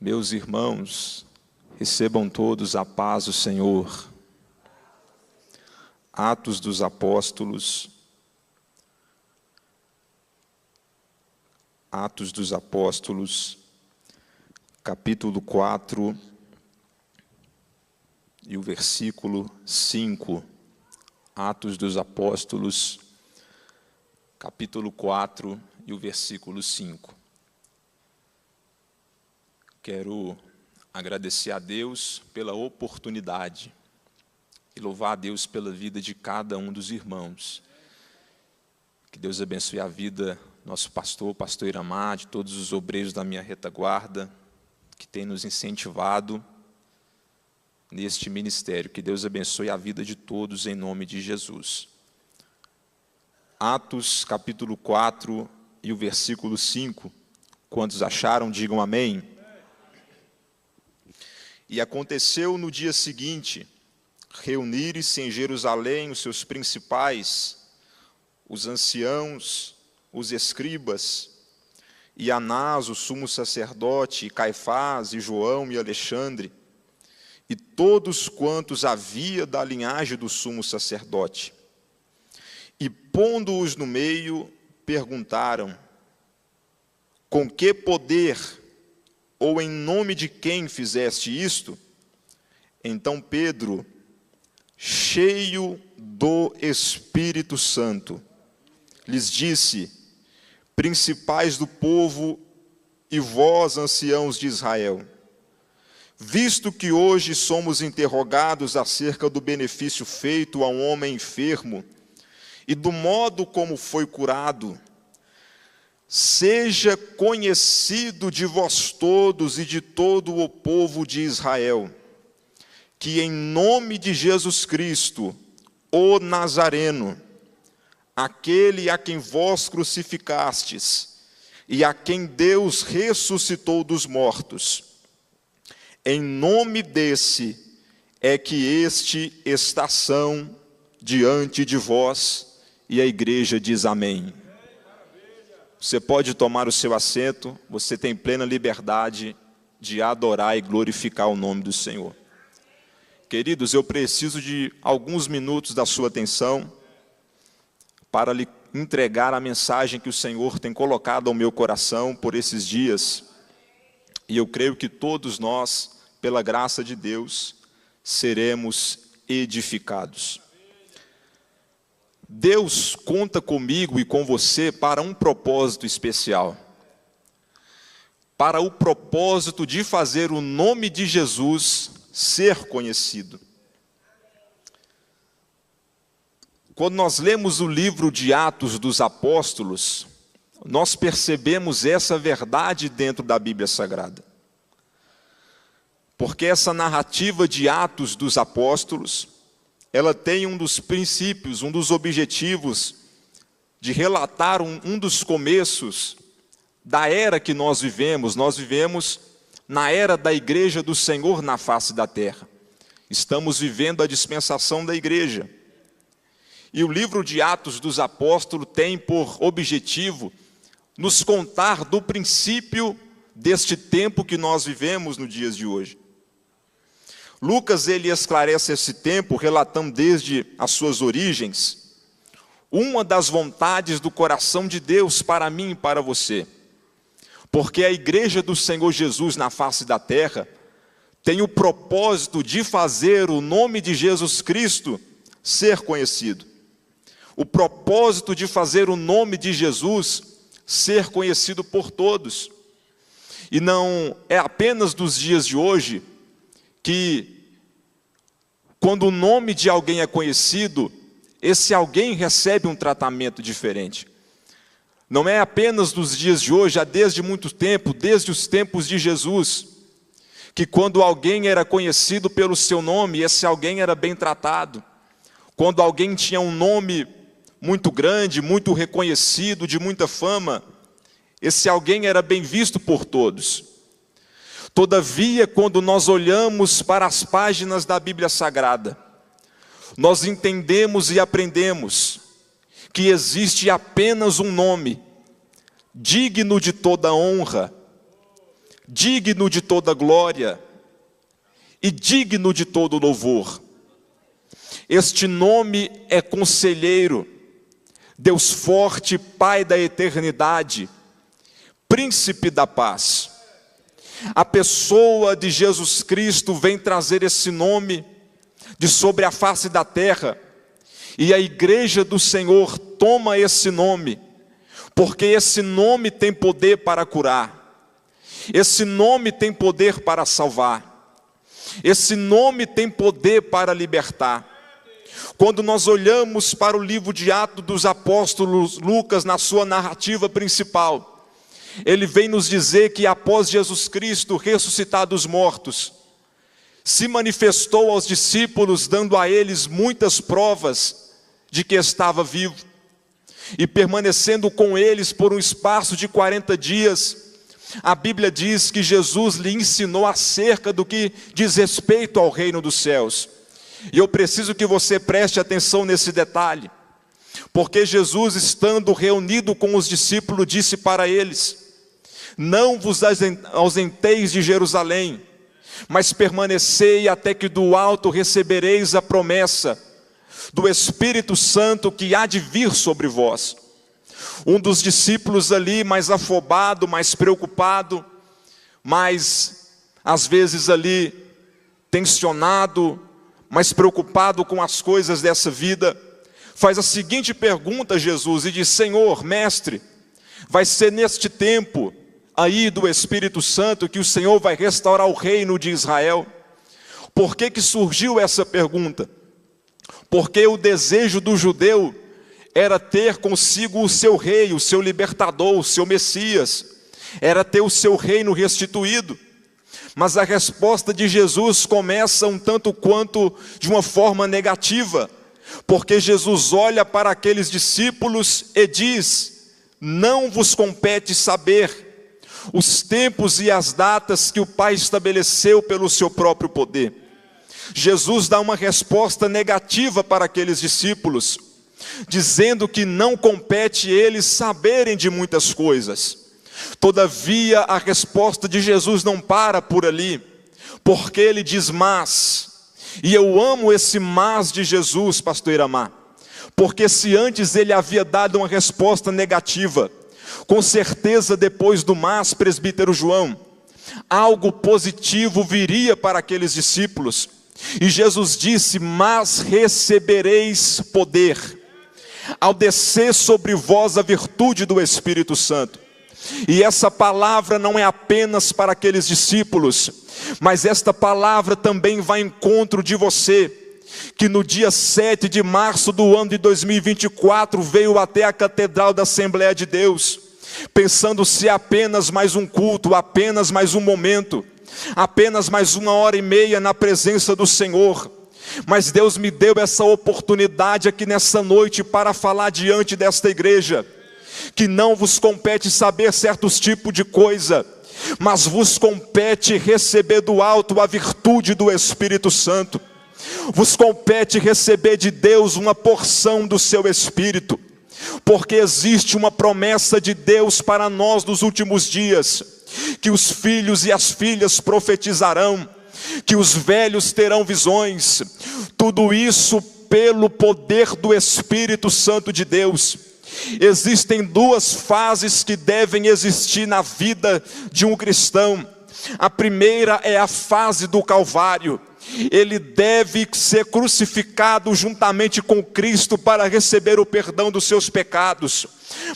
Meus irmãos, recebam todos a paz do Senhor. Atos dos Apóstolos, capítulo 4 e o versículo 5. Atos dos Apóstolos, capítulo 4 e o versículo 5. Quero agradecer a Deus pela oportunidade e louvar a Deus pela vida de cada um dos irmãos. Que Deus abençoe a vida do nosso pastor Iramar, de todos os obreiros da minha retaguarda, que tem nos incentivado neste ministério. Que Deus abençoe a vida de todos em nome de Jesus. Atos capítulo 4 e o versículo 5. Quantos acharam, digam amém. E aconteceu no dia seguinte, reunirem-se em Jerusalém os seus principais, os anciãos, os escribas, e Anás, o sumo sacerdote, e Caifás, e João, e Alexandre, e todos quantos havia da linhagem do sumo sacerdote. E pondo-os no meio, perguntaram: com que poder ou em nome de quem fizeste isto? Então Pedro, cheio do Espírito Santo, lhes disse: principais do povo e vós, anciãos de Israel, visto que hoje somos interrogados acerca do benefício feito a um homem enfermo e do modo como foi curado, seja conhecido de vós todos e de todo o povo de Israel, que em nome de Jesus Cristo, o Nazareno, aquele a quem vós crucificastes e a quem Deus ressuscitou dos mortos, em nome desse é que este está são diante de vós. E a igreja diz amém. Você pode tomar o seu assento, você tem plena liberdade de adorar e glorificar o nome do Senhor. Queridos, eu preciso de alguns minutos da sua atenção para lhe entregar a mensagem que o Senhor tem colocado ao meu coração por esses dias. E eu creio que todos nós, pela graça de Deus, seremos edificados. Deus conta comigo e com você para um propósito especial. Para o propósito de fazer o nome de Jesus ser conhecido. Quando nós lemos o livro de Atos dos Apóstolos, nós percebemos essa verdade dentro da Bíblia Sagrada. Porque essa narrativa de Atos dos Apóstolos, ela tem um dos princípios, um dos objetivos de relatar um dos começos da era que nós vivemos. Nós vivemos na era da igreja do Senhor na face da terra. Estamos vivendo a dispensação da igreja. E o livro de Atos dos Apóstolos tem por objetivo nos contar do princípio deste tempo que nós vivemos nos dias de hoje. Lucas, ele esclarece esse tempo, relatando desde as suas origens, uma das vontades do coração de Deus para mim e para você. Porque a igreja do Senhor Jesus na face da terra tem o propósito de fazer o nome de Jesus Cristo ser conhecido. O propósito de fazer o nome de Jesus ser conhecido por todos. E não é apenas dos dias de hoje que, quando o nome de alguém é conhecido, esse alguém recebe um tratamento diferente. Não é apenas dos dias de hoje, há desde muito tempo, desde os tempos de Jesus, que quando alguém era conhecido pelo seu nome, esse alguém era bem tratado. Quando alguém tinha um nome muito grande, muito reconhecido, de muita fama, esse alguém era bem visto por todos. Todavia, quando nós olhamos para as páginas da Bíblia Sagrada, nós entendemos e aprendemos que existe apenas um nome digno de toda honra, digno de toda glória e digno de todo louvor. Este nome é Conselheiro, Deus forte, Pai da eternidade, Príncipe da paz. A pessoa de Jesus Cristo vem trazer esse nome de sobre a face da terra, e a igreja do Senhor toma esse nome, porque esse nome tem poder para curar, esse nome tem poder para salvar, esse nome tem poder para libertar. Quando nós olhamos para o livro de Atos dos Apóstolos, Lucas, na sua narrativa principal, ele vem nos dizer que após Jesus Cristo ressuscitar dos mortos, se manifestou aos discípulos, dando a eles muitas provas de que estava vivo, e permanecendo com eles por um espaço de 40 dias, a Bíblia diz que Jesus lhe ensinou acerca do que diz respeito ao reino dos céus. E eu preciso que você preste atenção nesse detalhe, porque Jesus, estando reunido com os discípulos, disse para eles: não vos ausenteis de Jerusalém, mas permanecei até que do alto recebereis a promessa do Espírito Santo que há de vir sobre vós. Um dos discípulos ali, mais afobado, mais preocupado, mais às vezes ali tensionado, mais preocupado com as coisas dessa vida, faz a seguinte pergunta a Jesus e diz: Senhor, mestre, vai ser neste tempo aí do Espírito Santo que o Senhor vai restaurar o reino de Israel? Por que surgiu essa pergunta? Porque o desejo do judeu era ter consigo o seu rei, o seu libertador, o seu Messias, era ter o seu reino restituído. Mas a resposta de Jesus começa um tanto quanto de uma forma negativa, porque Jesus olha para aqueles discípulos e diz: não vos compete saber os tempos e as datas que o Pai estabeleceu pelo seu próprio poder. Jesus dá uma resposta negativa para aqueles discípulos, dizendo que não compete eles saberem de muitas coisas. Todavia, a resposta de Jesus não para por ali, porque ele diz mas, e eu amo esse mas de Jesus, pastor Iramar, porque se antes ele havia dado uma resposta negativa, com certeza depois do mas, presbítero João, algo positivo viria para aqueles discípulos. E Jesus disse: mas recebereis poder, ao descer sobre vós a virtude do Espírito Santo. E essa palavra não é apenas para aqueles discípulos, mas esta palavra também vai ao encontro de você, que no dia 7 de março do ano de 2024 veio até a Catedral da Assembleia de Deus, pensando se apenas mais um culto, apenas mais um momento, apenas mais 1h30 na presença do Senhor. Mas Deus me deu essa oportunidade aqui nessa noite para falar diante desta igreja, que não vos compete saber certos tipos de coisa, mas vos compete receber do alto a virtude do Espírito Santo. Vos compete receber de Deus uma porção do seu Espírito, porque existe uma promessa de Deus para nós nos últimos dias, que os filhos e as filhas profetizarão, que os velhos terão visões, tudo isso pelo poder do Espírito Santo de Deus. Existem duas fases que devem existir na vida de um cristão. A primeira é a fase do Calvário. Ele deve ser crucificado juntamente com Cristo para receber o perdão dos seus pecados.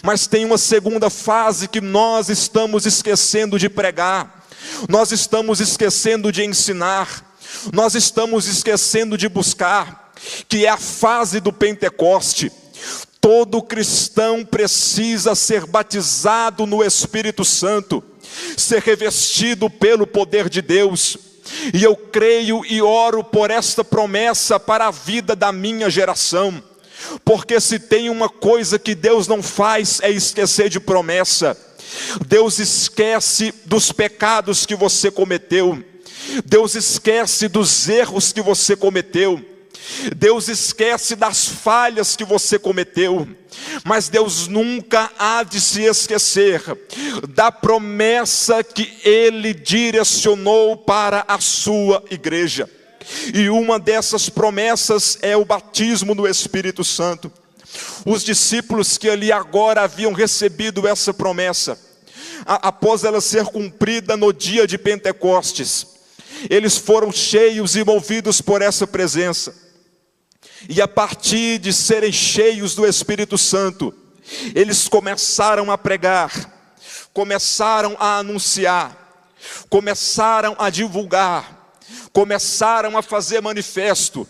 Mas tem uma segunda fase que nós estamos esquecendo de pregar, nós estamos esquecendo de ensinar, nós estamos esquecendo de buscar, que é a fase do Pentecoste. Todo cristão precisa ser batizado no Espírito Santo, ser revestido pelo poder de Deus. E eu creio e oro por esta promessa para a vida da minha geração, porque se tem uma coisa que Deus não faz é esquecer de promessa. Deus esquece dos pecados que você cometeu, Deus esquece dos erros que você cometeu, Deus esquece das falhas que você cometeu, Mas Deus nunca há de se esquecer da promessa que Ele direcionou para a sua igreja. E uma dessas promessas é o batismo no Espírito Santo. Os discípulos que ali agora haviam recebido essa promessa, após ela ser cumprida no dia de Pentecostes, eles foram cheios e movidos por essa presença. E a partir de serem cheios do Espírito Santo, eles começaram a pregar, começaram a anunciar, começaram a divulgar, começaram a fazer manifesto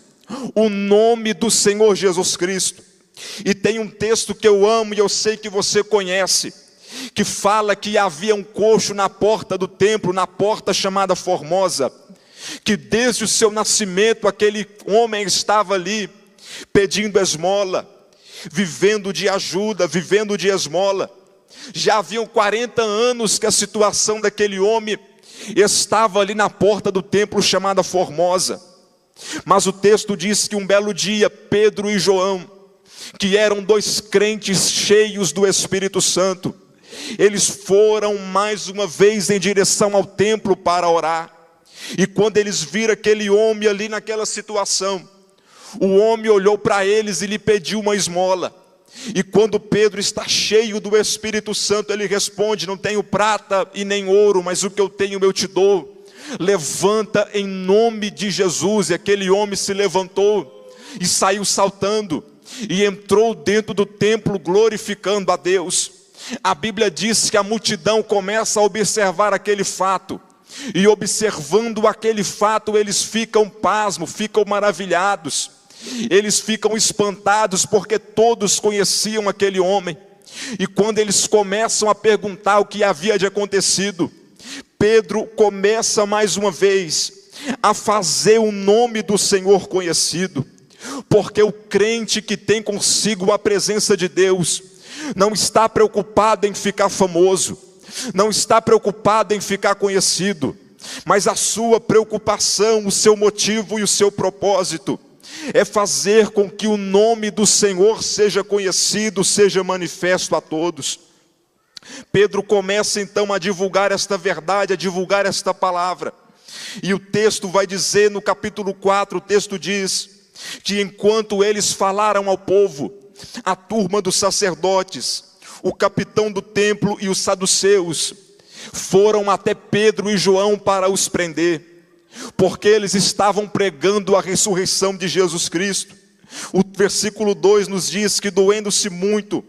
o nome do Senhor Jesus Cristo. E tem um texto que eu amo e eu sei que você conhece, que fala que havia um coxo na porta do templo, na porta chamada Formosa, que desde o seu nascimento aquele homem estava ali pedindo esmola, vivendo de ajuda, vivendo de esmola. Já haviam 40 anos que a situação daquele homem estava ali na porta do templo chamada Formosa. Mas o texto diz que um belo dia Pedro e João, que eram dois crentes cheios do Espírito Santo, eles foram mais uma vez em direção ao templo para orar. E quando eles viram aquele homem ali naquela situação, o homem olhou para eles e lhe pediu uma esmola. E quando Pedro está cheio do Espírito Santo, ele responde: não tenho prata e nem ouro, mas o que eu tenho eu te dou. Levanta em nome de Jesus. E aquele homem se levantou e saiu saltando e entrou dentro do templo glorificando a Deus. A Bíblia diz que a multidão começa a observar aquele fato. E observando aquele fato, eles ficam pasmos, ficam maravilhados. Eles ficam espantados porque todos conheciam aquele homem. E quando eles começam a perguntar o que havia de acontecido, Pedro começa mais uma vez a fazer o nome do Senhor conhecido. Porque o crente que tem consigo a presença de Deus não está preocupado em ficar famoso, não está preocupado em ficar conhecido, mas a sua preocupação, o seu motivo e o seu propósito é fazer com que o nome do Senhor seja conhecido, seja manifesto a todos. Pedro começa então a divulgar esta verdade, a divulgar esta palavra. E o texto vai dizer no capítulo 4, o texto diz que enquanto eles falaram ao povo, a turma dos sacerdotes, o capitão do templo e os saduceus foram até Pedro e João para os prender, porque eles estavam pregando a ressurreição de Jesus Cristo. O versículo 2 nos diz que, doendo-se muito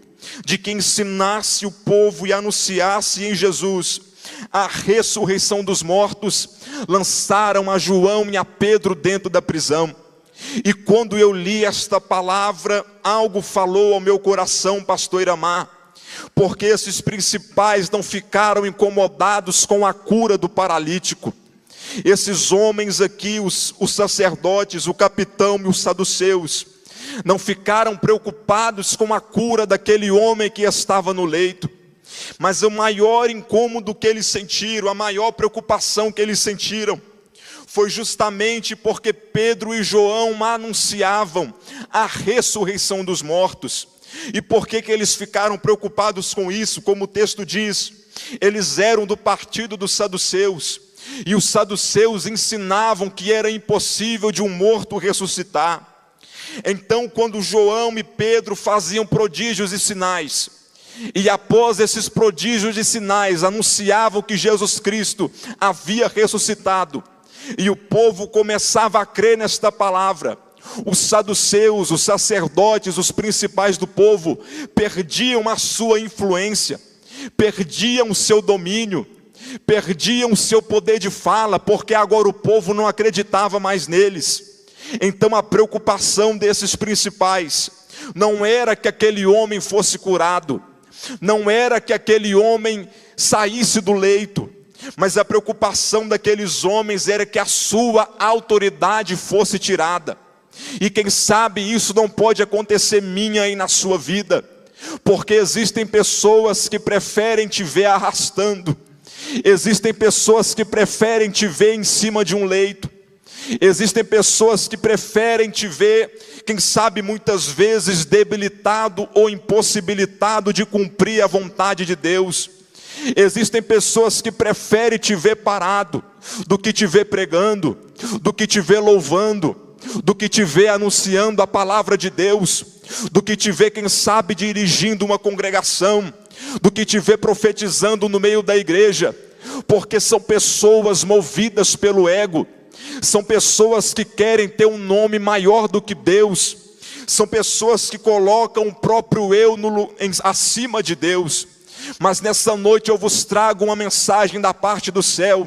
de que ensinasse o povo e anunciasse em Jesus a ressurreição dos mortos, lançaram a João e a Pedro dentro da prisão. E quando eu li esta palavra, algo falou ao meu coração, pastor Iramar, porque esses principais não ficaram incomodados com a cura do paralítico. Esses homens aqui, os sacerdotes, o capitão e os saduceus, não ficaram preocupados com a cura daquele homem que estava no leito. Mas o maior incômodo que eles sentiram, a maior preocupação que eles sentiram, foi justamente porque Pedro e João anunciavam a ressurreição dos mortos. E por que eles ficaram preocupados com isso? Como o texto diz, eles eram do partido dos saduceus. E os saduceus ensinavam que era impossível de um morto ressuscitar. Então, quando João e Pedro faziam prodígios e sinais, e após esses prodígios e sinais anunciavam que Jesus Cristo havia ressuscitado, e o povo começava a crer nesta palavra, os saduceus, os sacerdotes, os principais do povo perdiam a sua influência, perdiam o seu domínio, perdiam o seu poder de fala, porque agora o povo não acreditava mais neles. Então a preocupação desses principais não era que aquele homem fosse curado, não era que aquele homem saísse do leito, mas a preocupação daqueles homens era que a sua autoridade fosse tirada. E quem sabe isso não pode acontecer minha e na sua vida, porque existem pessoas que preferem te ver arrastando, existem pessoas que preferem te ver em cima de um leito, Existem pessoas que preferem te ver, quem sabe muitas vezes debilitado ou impossibilitado de cumprir a vontade de Deus. Existem pessoas que preferem te ver parado, do que te ver pregando, do que te ver louvando, do que te ver anunciando a palavra de Deus, do que te ver, quem sabe, dirigindo uma congregação, do que te ver profetizando no meio da igreja, porque são pessoas movidas pelo ego, são pessoas que querem ter um nome maior do que Deus, são pessoas que colocam o próprio eu acima de Deus. Mas nessa noite eu vos trago uma mensagem da parte do céu,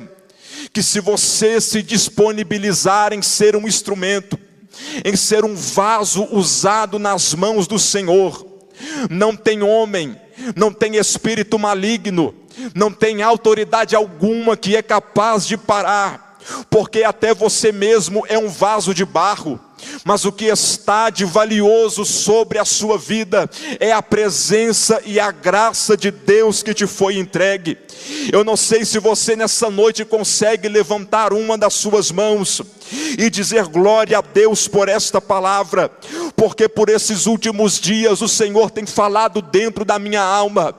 que se você se disponibilizar em ser um instrumento, em ser um vaso usado nas mãos do Senhor, não tem homem, não tem espírito maligno, não tem autoridade alguma que é capaz de parar, porque até você mesmo é um vaso de barro. Mas o que está de valioso sobre a sua vida é a presença e a graça de Deus que te foi entregue. Eu não sei se você nessa noite consegue levantar uma das suas mãos e dizer glória a Deus por esta palavra, porque por esses últimos dias o Senhor tem falado dentro da minha alma,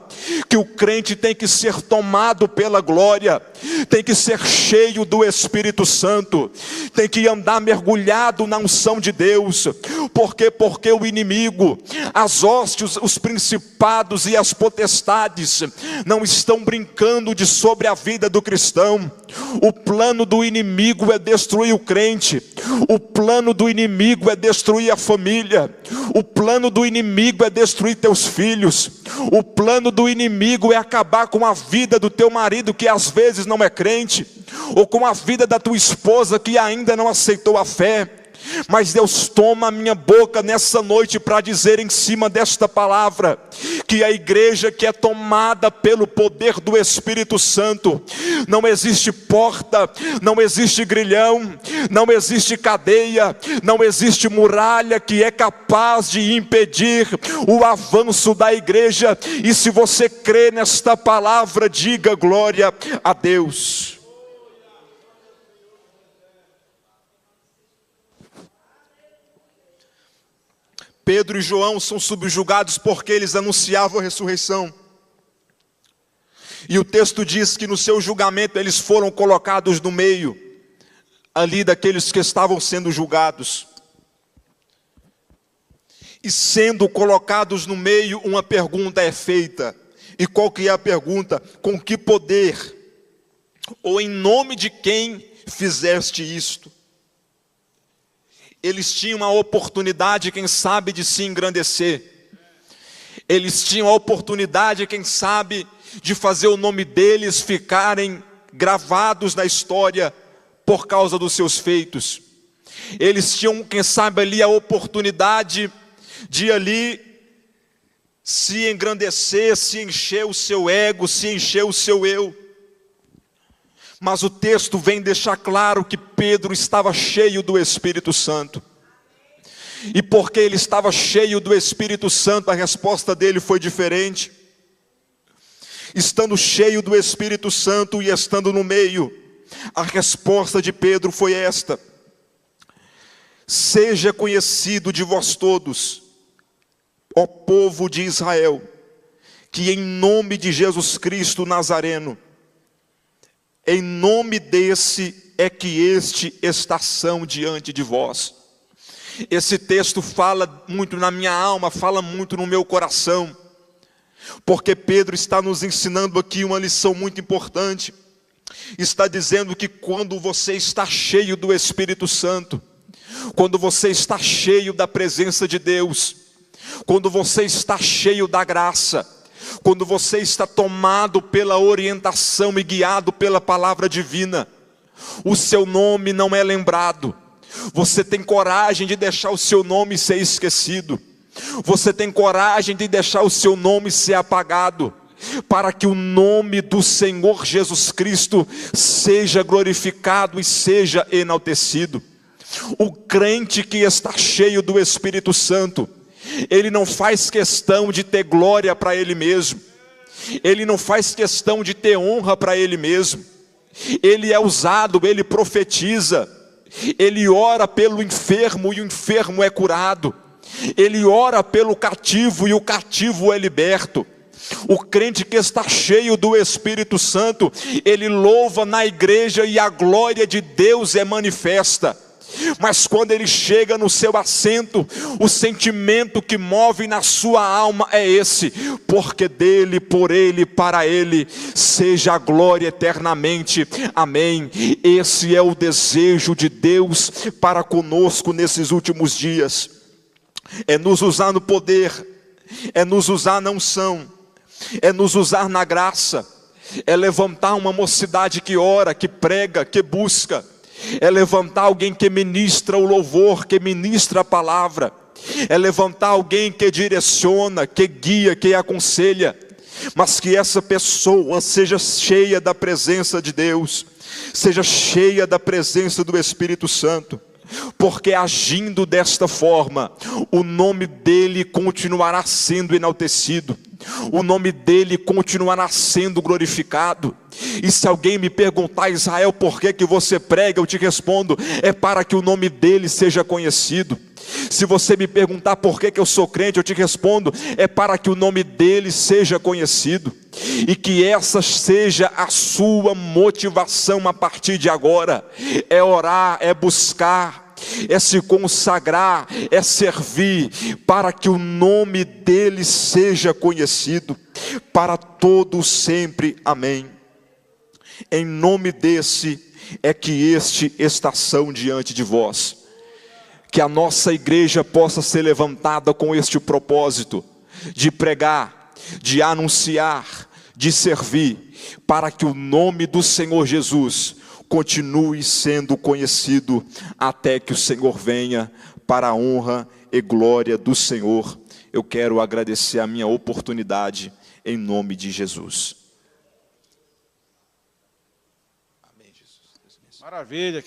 que o crente tem que ser tomado pela glória, tem que ser cheio do Espírito Santo, tem que andar mergulhado na unção de Deus. Porque o inimigo, as hostes, os principados e as potestades não estão brincando de sobre a vida do cristão. O plano do inimigo é destruir o crente, o plano do inimigo é destruir a família, o plano do inimigo é destruir teus filhos, o plano do inimigo é acabar com a vida do teu marido que às vezes não é crente, ou com a vida da tua esposa que ainda não aceitou a fé. Mas Deus toma a minha boca nessa noite para dizer em cima desta palavra, que a igreja que é tomada pelo poder do Espírito Santo, não existe porta, não existe grilhão, não existe cadeia, não existe muralha que é capaz de impedir o avanço da igreja. E se você crê nesta palavra, diga glória a Deus. Pedro e João são subjugados porque eles anunciavam a ressurreição. E o texto diz que no seu julgamento eles foram colocados no meio, ali daqueles que estavam sendo julgados. E sendo colocados no meio, uma pergunta é feita. E qual que é a pergunta? Com que poder, ou em nome de quem fizeste isto? Eles tinham a oportunidade, quem sabe, de se engrandecer. Eles tinham a oportunidade, quem sabe, de fazer o nome deles ficarem gravados na história por causa dos seus feitos. Eles tinham, quem sabe, ali a oportunidade de ali se engrandecer, se encher o seu ego, se encher o seu eu. Mas o texto vem deixar claro que Pedro estava cheio do Espírito Santo. E porque ele estava cheio do Espírito Santo, a resposta dele foi diferente. Estando cheio do Espírito Santo e estando no meio, a resposta de Pedro foi esta: seja conhecido de vós todos, ó povo de Israel, que em nome de Jesus Cristo Nazareno, em nome desse é que este estação diante de vós. Esse texto fala muito na minha alma, fala muito no meu coração, porque Pedro está nos ensinando aqui uma lição muito importante. Está dizendo que quando você está cheio do Espírito Santo, quando você está cheio da presença de Deus, quando você está cheio da graça, quando você está tomado pela orientação e guiado pela palavra divina, o seu nome não é lembrado. Você tem coragem de deixar o seu nome ser esquecido. Você tem coragem de deixar o seu nome ser apagado, para que o nome do Senhor Jesus Cristo seja glorificado e seja enaltecido. O crente que está cheio do Espírito Santo, ele não faz questão de ter glória para ele mesmo, ele não faz questão de ter honra para ele mesmo. Ele é usado, ele profetiza, Ele ora pelo enfermo e o enfermo é curado. Ele ora pelo cativo e o cativo é liberto. O crente que está cheio do Espírito Santo, ele louva na igreja e a glória de Deus é manifesta. Mas quando ele chega no seu assento, o sentimento que move na sua alma é esse: porque dele, por ele, para ele, seja a glória eternamente, amém. Esse é o desejo de Deus para conosco nesses últimos dias, é nos usar no poder, é nos usar na unção, é nos usar na graça, é levantar uma mocidade que ora, que prega, que busca, é levantar alguém que ministra o louvor, que ministra a palavra, é levantar alguém que direciona, que guia, que aconselha, mas que essa pessoa seja cheia da presença de Deus, seja cheia da presença do Espírito Santo, porque agindo desta forma, o nome dele continuará sendo enaltecido, o nome dele continuará sendo glorificado. E se alguém me perguntar: Israel, por que você prega? Eu te respondo: é para que o nome dele seja conhecido. Se você me perguntar por que eu sou crente, eu te respondo: é para que o nome dele seja conhecido. E que essa seja a sua motivação a partir de agora: é orar, é buscar, é se consagrar, é servir, para que o nome dele seja conhecido para todos sempre, amém. Em nome desse é que estação diante de vós, que a nossa igreja possa ser levantada com este propósito, de pregar, de anunciar, de servir, para que o nome do Senhor Jesus continue sendo conhecido até que o Senhor venha, para a honra e glória do Senhor. Eu quero agradecer a minha oportunidade em nome de Jesus. Amém, Jesus. Maravilha.